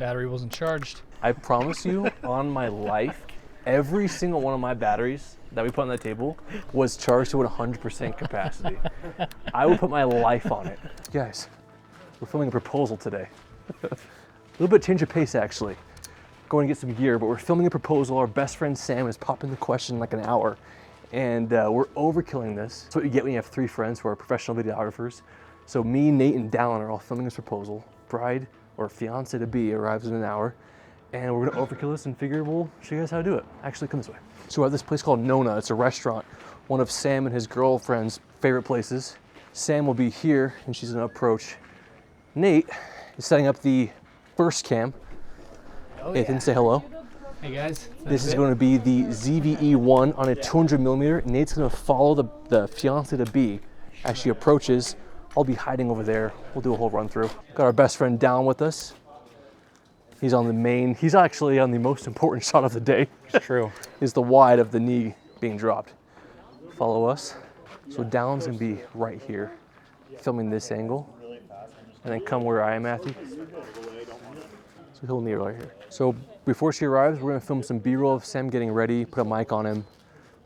Battery wasn't charged. I promise you, on my life, every single one of my batteries that we put on that table was charged to 100% capacity. I would put my life on it. Guys, we're filming a proposal today. A little bit change of pace, actually. Going to get some gear, but we're filming a proposal. Our best friend Sam is popping the question in like an hour, and we're overkilling this. That's what you get when you have 3 friends who are professional videographers. So me, Nate, and Dallin are all filming this proposal. Bride or fiance to be arrives in an hour, and we're gonna overkill this and figure we'll show you guys how to do it. Actually, come this way. So we're at this place called Nona. It's a restaurant, one of Sam and his girlfriend's favorite places. Sam will be here, and she's gonna approach. Nate is setting up the first cam. Oh, Nathan, yeah. say hello. Hey guys. This is going to be the ZVE1 on a 200mm. Nate's going to follow the fiance to be as she approaches. I'll be hiding over there. We'll do a whole run through. Got our best friend down with us. He's on the main. He's actually on the most important shot of the day. It's true. Is the wide of the knee being dropped. Follow us. So Down's going to be right here, filming this angle. And then come where I am, Matthew. So he'll meet right here. So before she arrives, we're gonna film some B-roll of Sam getting ready, put a mic on him,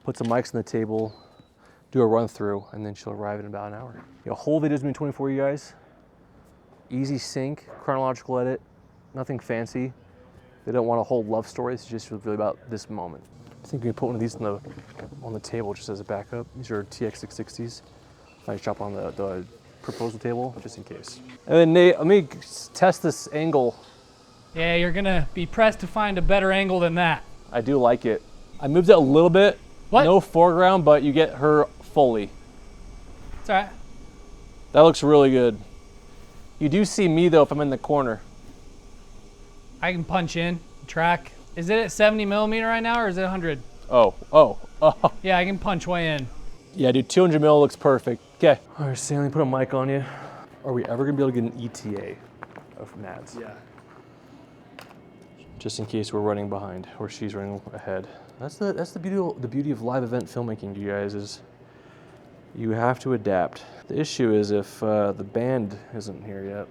put some mics on the table, do a run through, and then she'll arrive in about an hour. The whole video's been 24, you guys. Easy sync, chronological edit, nothing fancy. They don't want a whole love story, it's just really about this moment. I think we can put one of these on the table just as a backup. These are TX660s. I drop on the proposal table, just in case. And then Nate, let me test this angle. Yeah, you're gonna be pressed to find a better angle than that. I do like it. I moved it a little bit. What? No foreground, but you get her fully. It's all right. That looks really good. You do see me though if I'm in the corner. I can punch in, track. Is it at 70mm right now, or is it 100? Oh. Yeah, I can punch way in. Yeah, dude, 200mm looks perfect. Okay. All right, Sam, let me put a mic on you. Are we ever gonna be able to get an ETA of Mads? Yeah. Just in case we're running behind or she's running ahead. That's the beauty of live event filmmaking, you guys, is you have to adapt. The issue is if the band isn't here yet.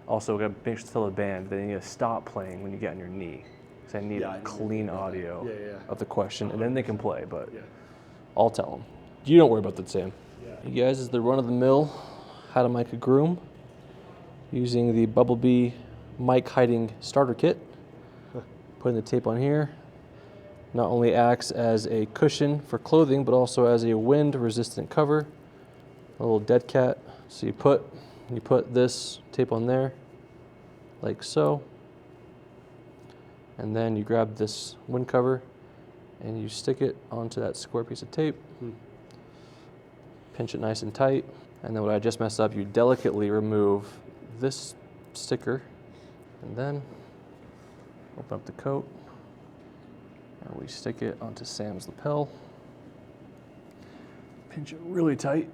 Also, we gotta make sure to tell the band they need to stop playing when you get on your knee. Because I need clean audio of the question, and then they can play, but I'll tell them. You don't worry about that, Sam. Yeah. You guys, is the run-of-the-mill how to mic a groom using the Bumblebee Mic Hiding Starter Kit. Putting the tape on here. Not only acts as a cushion for clothing, but also as a wind-resistant cover. A little dead cat. So you put this tape on there, like so. And then you grab this wind cover and you stick it onto that square piece of tape. Pinch it nice and tight. And then what I just messed up, you delicately remove this sticker and then open up the coat and we stick it onto Sam's lapel. Pinch it really tight.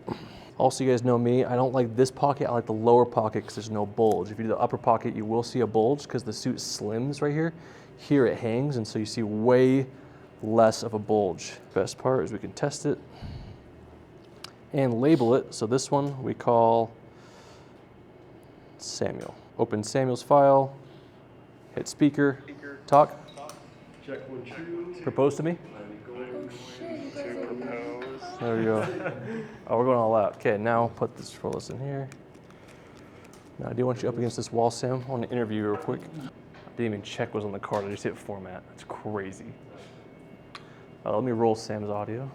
Also, you guys know me, I don't like this pocket, I like the lower pocket because there's no bulge. If you do the upper pocket, you will see a bulge because the suit slims right here. Here it hangs, and so you see way less of a bulge. Best part is we can test it and label it. So this one we call Samuel. Open Samuel's file, hit speaker, talk. Check 1, 2. Propose to me. There we go. Oh, we're going all out. Okay, now put this, roll this in here. Now I do want you up against this wall, Sam. I want to interview you real quick. I didn't even check what was on the card. I just hit format. That's crazy. Let me roll Sam's audio.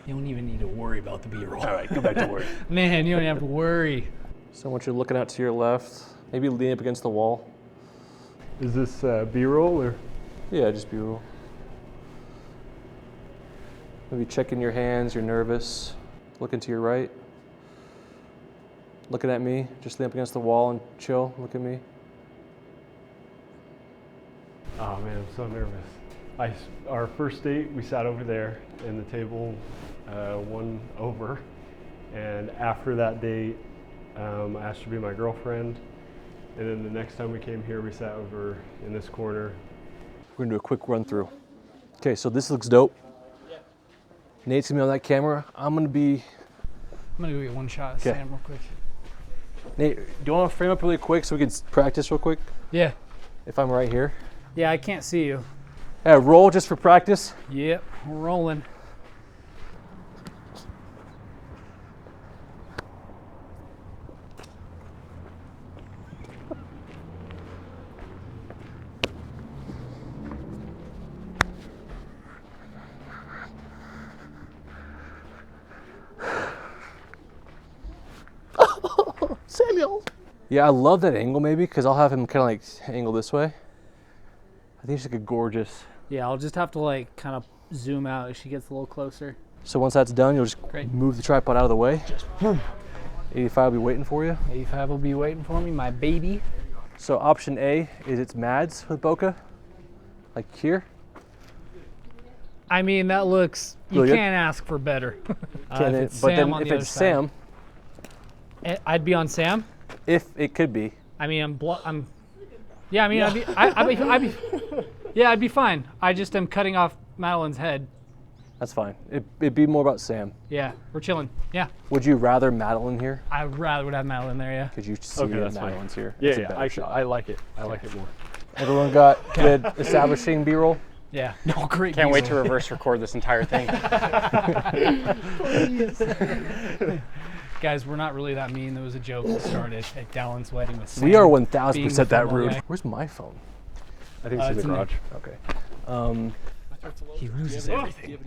You don't even need to worry about the B-roll. All right, go back to work. Man, you don't have to worry. So I want you looking out to your left. Maybe lean up against the wall. Is this B-roll or? Yeah, just B-roll. Maybe checking your hands, you're nervous. Looking to your right. Looking at me, just lean up against the wall and chill, look at me. Oh man, I'm so nervous. Our first date, we sat over there in the table, one over. And after that date, I asked her to be my girlfriend. And then the next time we came here, we sat over in this corner. We're gonna do a quick run through. Okay, so this looks dope. Nate's gonna be on that camera. I'm gonna go get one shot of Sam real quick. Nate, do you wanna frame up really quick so we can practice real quick? Yeah. if I'm right here. Yeah, I can't see you. Yeah, roll just for practice. Yep, we're rolling. Samuel. Yeah, I love that angle maybe because I'll have him kind of like angle this way. I think it's like a gorgeous. Yeah, I'll just have to like kind of zoom out as she gets a little closer. So once that's done, you'll just move the tripod out of the way. 85 will be waiting for you. 85 will be waiting for me, my baby. So option A is it's Mads with bokeh, like here. I mean, that looks, you Really good? can't ask for better. But it's then Sam on if the it's other side. Sam, I'd be on Sam. if it could be. I mean, yeah, I mean, I'd be fine. I just am cutting off Madeline's head. That's fine. It'd be more about Sam. Yeah, we're chilling. Yeah. Would you rather Madeline here? I rather would have Madeline there, yeah. Could you see Okay, that that's fine. Madeline's here? Yeah, It's a yeah. better Actually, shot. I like it. I like it more. Everyone got good establishing B-roll? Yeah. No, great. Can't wait to reverse record this entire thing. Guys, we're not really that mean. There was a joke that started at Dallin's wedding with Sam. We are being 1000% the that football rude. guy. Where's my phone? I think it's in it's the in garage. Okay. He loses everything.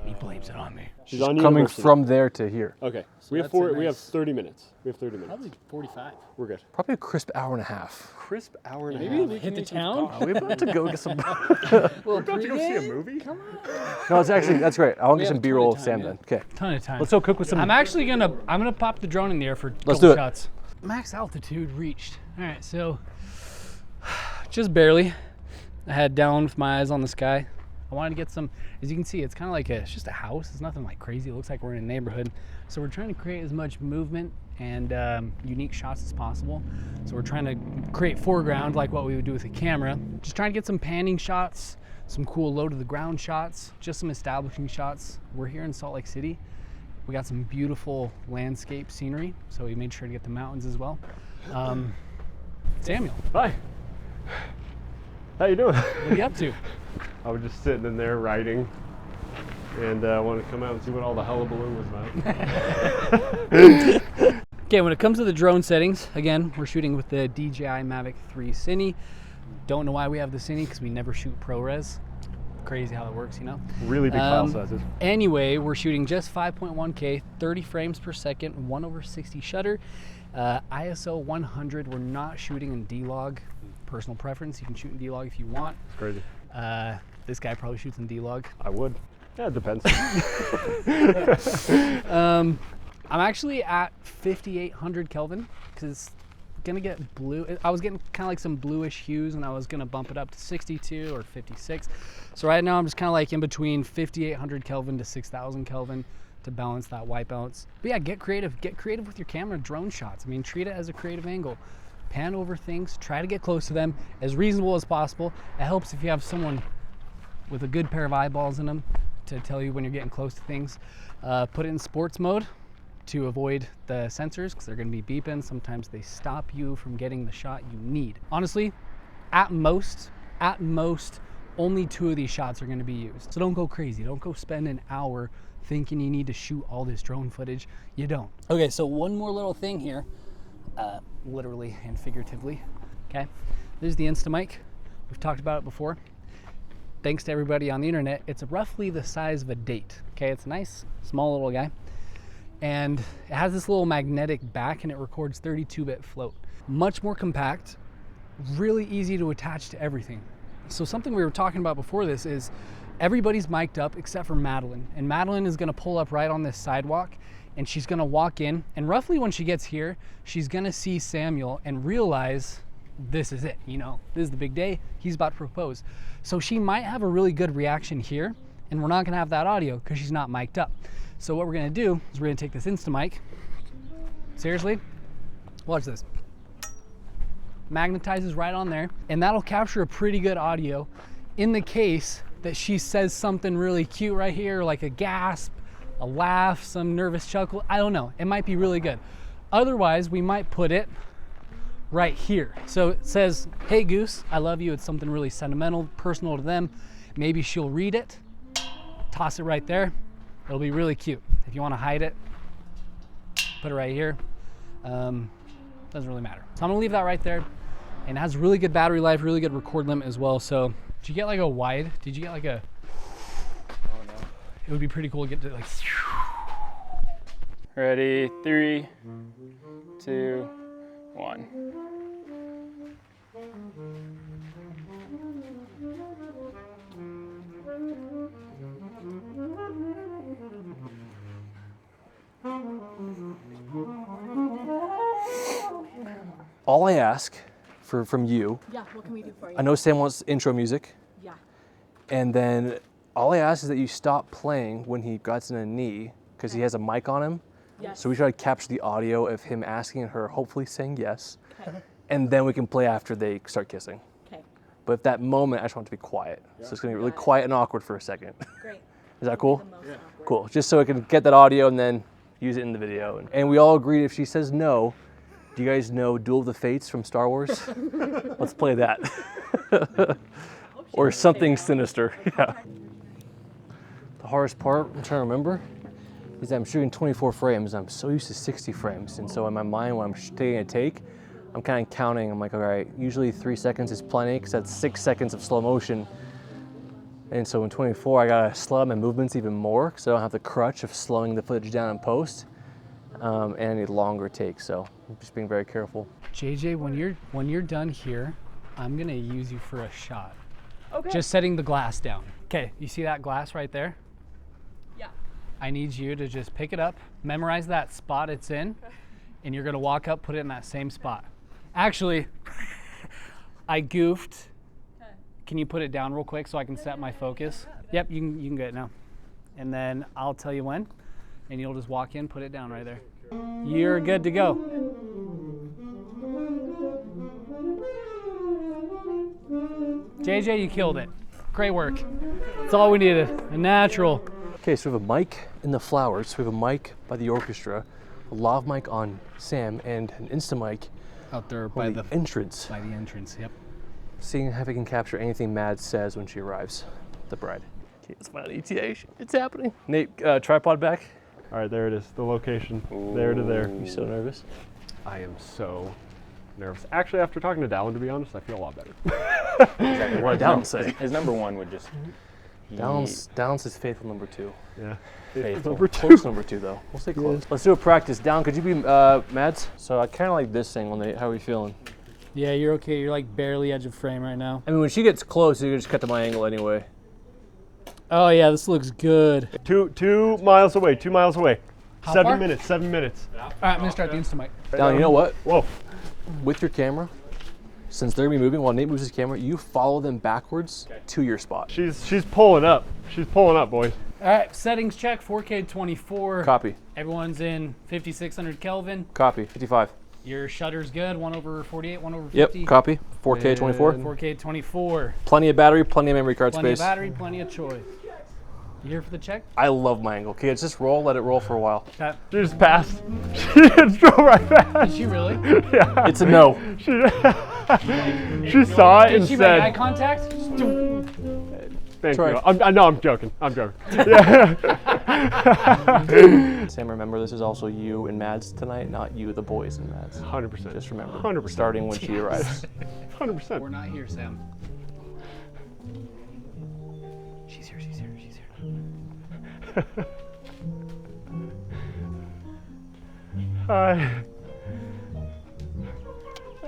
He blames it on me. She's on Coming university. from there to here. Okay. We have that's a We have nice- 30 minutes. We have 30 minutes. Probably 45. We're good. Probably a crisp hour and a half. Crisp hour and Maybe a half. we hit the town. Are we about to go get some? We're about to go see a movie? No, it's actually, that's great. I want to get have some a ton B-roll of of time, Sam yeah. then. Okay. Ton of time. Let's go cook with some. I'm gonna pop the drone in the air for a Let's couple do it. shots. Max altitude reached. All right, so just barely. I had down with my eyes on the sky. I wanted to get some, as you can see, it's kind of like it's just a house. It's nothing like crazy. It looks like we're in a neighborhood. So we're trying to create as much movement and unique shots as possible. So we're trying to create foreground like what we would do with a camera. Just trying to get some panning shots, some cool low to the ground shots, just some establishing shots. We're here in Salt Lake City. We got some beautiful landscape scenery, so we made sure to get the mountains as well. Samuel, Hi. How you doing? what are you up to? I was just sitting in there writing, and I wanted to come out and see what all the hullabaloo was about. Okay, when it comes to the drone settings, again, we're shooting with the DJI Mavic 3 Cine. Don't know why we have the Cine, because we never shoot ProRes. Crazy how it works, you know? Really big file sizes. Anyway, we're shooting just 5.1K, 30 frames per second, 1/60 shutter, ISO 100. We're not shooting in D-Log. Personal preference. You can shoot in D-Log if you want. It's crazy. This guy probably shoots in D-Log. I would. Yeah, it depends. I'm actually at 5800 Kelvin because it's gonna get blue. I was getting kind of like some bluish hues, and I was gonna bump it up to 62 or 56. So right now I'm just kind of like in between 5800 Kelvin to 6000 Kelvin to balance that white balance. But yeah, get creative. Get creative with your camera drone shots. I mean, treat it as a creative angle. Pan over things. Try to get close to them as reasonable as possible. It helps if you have someone with a good pair of eyeballs in them to tell you when you're getting close to things. Put it in sports mode to avoid the sensors because they're going to be beeping. Sometimes they stop you from getting the shot you need. Honestly, at most, only 2 of these shots are going to be used. So don't go crazy. Don't go spend an hour thinking you need to shoot all this drone footage. You don't. Okay, so one more little thing here, literally and figuratively. Okay, there's the Instamic. We've talked about it before. Thanks to everybody on the internet, it's roughly the size of a date. Okay, it's a nice, small little guy. And it has this little magnetic back and it records 32-bit float. Much more compact, really easy to attach to everything. So something we were talking about before this is everybody's mic'd up except for Madeline. And Madeline is gonna pull up right on this sidewalk and she's gonna walk in. And roughly when she gets here, she's gonna see Samuel and realize this is it, you know, this is the big day, he's about to propose. So she might have a really good reaction here, and we're not gonna have that audio because she's not mic'd up. So what we're gonna do is we're gonna take this Instamic, seriously, watch this. Magnetizes right on there, and that'll capture a pretty good audio in the case that she says something really cute right here, like a gasp, a laugh, some nervous chuckle, I don't know, it might be really good. Otherwise, we might put it right here. So it says, hey Goose, I love you. It's something really sentimental, personal to them. Maybe she'll read it. Toss it right there. It'll be really cute. If you want to hide it, put it right here. Doesn't really matter. So I'm gonna leave that right there. And it has really good battery life, really good record limit as well. So did you get like a wide? Did you get like a, Oh no. it would be pretty cool to get to like, Ready, 3, 2, 1. All I ask from you, Yeah, what can we do for you? I know Sam wants intro music, Yeah. and then all I ask is that you stop playing when he gets in a knee, because he has a mic on him. Yes. So we try to capture the audio of him asking her, hopefully saying yes, Okay. and then we can play after they start kissing. Okay. But at that moment, I just want it to be quiet. So it's gonna be really Got it. quiet and awkward for a second. Great. Is that cool? The most awkward. Cool. Just so I can get that audio and then use it in the video. And we all agreed if she says no, do you guys know Duel of the Fates from Star Wars? Let's play that. Or something sinister. Yeah. The hardest part, I'm trying to remember, is that I'm shooting 24 frames. I'm so used to 60 frames. And so in my mind, when I'm taking a take, I'm kind of counting. I'm like, all right, usually 3 seconds is plenty because that's 6 seconds of slow motion. And so in 24, I gotta slow down my movements even more because I don't have the crutch of slowing the footage down in post. And I need longer takes, so I'm just being very careful. JJ, when you're done here, I'm gonna use you for a shot. Okay. Just setting the glass down. Okay, you see that glass right there? Yeah. I need you to just pick it up, memorize that spot it's in, and you're gonna walk up, put it in that same spot. Actually, I goofed. Okay. Can you put it down real quick so I can set my focus? Yep, you can get it now. And then I'll tell you when, and you'll just walk in, put it down right there. You're good to go. JJ, you killed it. Great work. That's all we needed. A natural. Okay, so we have a mic in the flowers. We have a mic by the orchestra, a lav mic on Sam, and an Insta mic Out there by the entrance. by the entrance. Yep. Seeing if I can capture anything Mad says when she arrives, the bride. Okay, let's find out ETA. It's happening. Nate, tripod back. All right, there it is, the location, there to there. You so nervous? I am so nervous. Actually, after talking to Dallin, to be honest, I feel a lot better. Exactly. What did Dallin say? His number one would just. Dallin says faithful number 2. Yeah. Faithful. Number 2. Close number 2 though. We'll say close. Let's do a practice. Dallin, could you be Mads? So I kind of like this angle, Nate. How are you feeling? Yeah, you're okay. You're like barely edge of frame right now. I mean, when she gets close, you can just cut to my angle anyway. Oh yeah, this looks good. 2 miles away, 2 miles away. How 7 far? minutes, 7 minutes. All right, I'm gonna start the Insta mic. Dallin, you know what? Whoa. With your camera, since they're gonna be moving while Nate moves his camera, you follow them backwards to your spot. She's pulling up. She's pulling up, boys. All right, settings check. 4K 24. Copy. Everyone's in 5600 Kelvin. Copy. 55. Your shutter's good. 1/48, 1/50. Yep. Copy. 4K 24. 4K 24. Plenty of battery, plenty of memory card Plenty space. of battery, plenty of choice. You here for the check? I love my angle. Okay, let's just roll. Let it roll for a while. That, She just passed. She just drove right past. did she really? Yeah. It's a no. She saw it Did and she make eye said, contact? thank Try. you. I know, I'm joking. I'm joking. Yeah. Sam, remember this is also you and Mads tonight, not you, the boys and Mads. 100%. Just remember. 100%. Starting when she arrives. 100%. We're not here, Sam. She's here, she's here, she's here.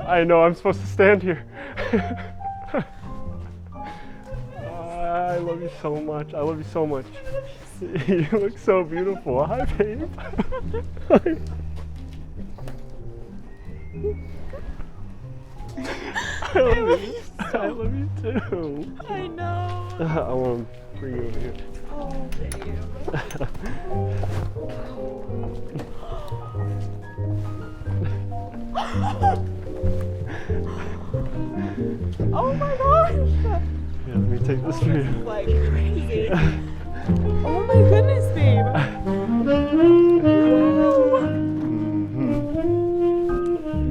I know I'm supposed to stand here. I love you so much. I love you so much. You look so beautiful. Hi, babe. I love you too. I know. I want to bring you over here. Oh, babe. Oh my gosh. Yeah, let me take this for you. Like crazy. Oh my goodness, babe.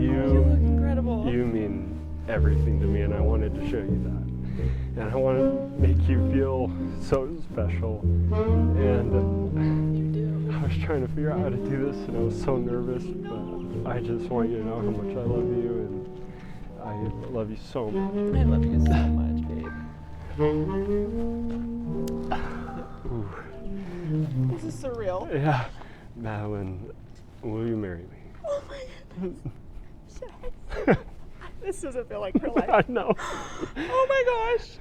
You You look incredible. mean everything to me, and I wanted to show you that. And I want to make you feel so special. And I was trying to figure out how to do this, and I was so nervous, but I just want you to know how much I love you, and I love you so much. I love you so much, babe. Ooh. This is surreal. Yeah. Madeline, will you marry me? Oh my goodness. Yes. This doesn't feel like real life. I know. Oh my gosh.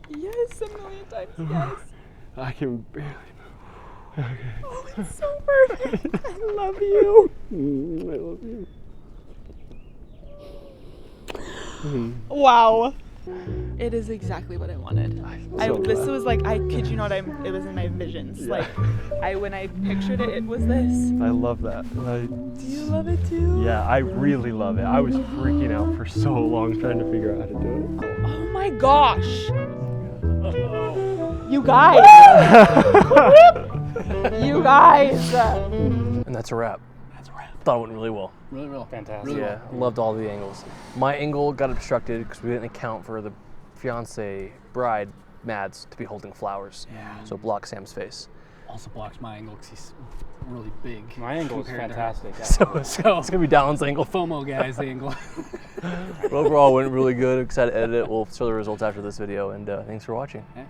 Yes, a million times yes. I can barely move. Okay. Oh, it's so perfect. I love you. I love you. Wow. It is exactly what I wanted. So This glad. was like, I kid you not, it was in my visions. Yeah. Like, when I pictured it, it was this. I love that. Do you love it too? Yeah, I really love it. I was freaking out for so long trying to figure out how to do it. Oh my gosh. You guys. You guys. And that's a wrap. Thought it went really well. Really, real. Fantastic. Yeah, loved all the angles. My angle got obstructed because we didn't account for the fiance bride Mads to be holding flowers. Yeah. So it blocked Sam's face. Also blocks my angle because he's really big. My angle is compared to fantastic. So it's gonna be Dallin's angle. FOMO guy's angle. But overall, it went really good. Excited to edit it. We'll show the results after this video. And thanks for watching. Yeah.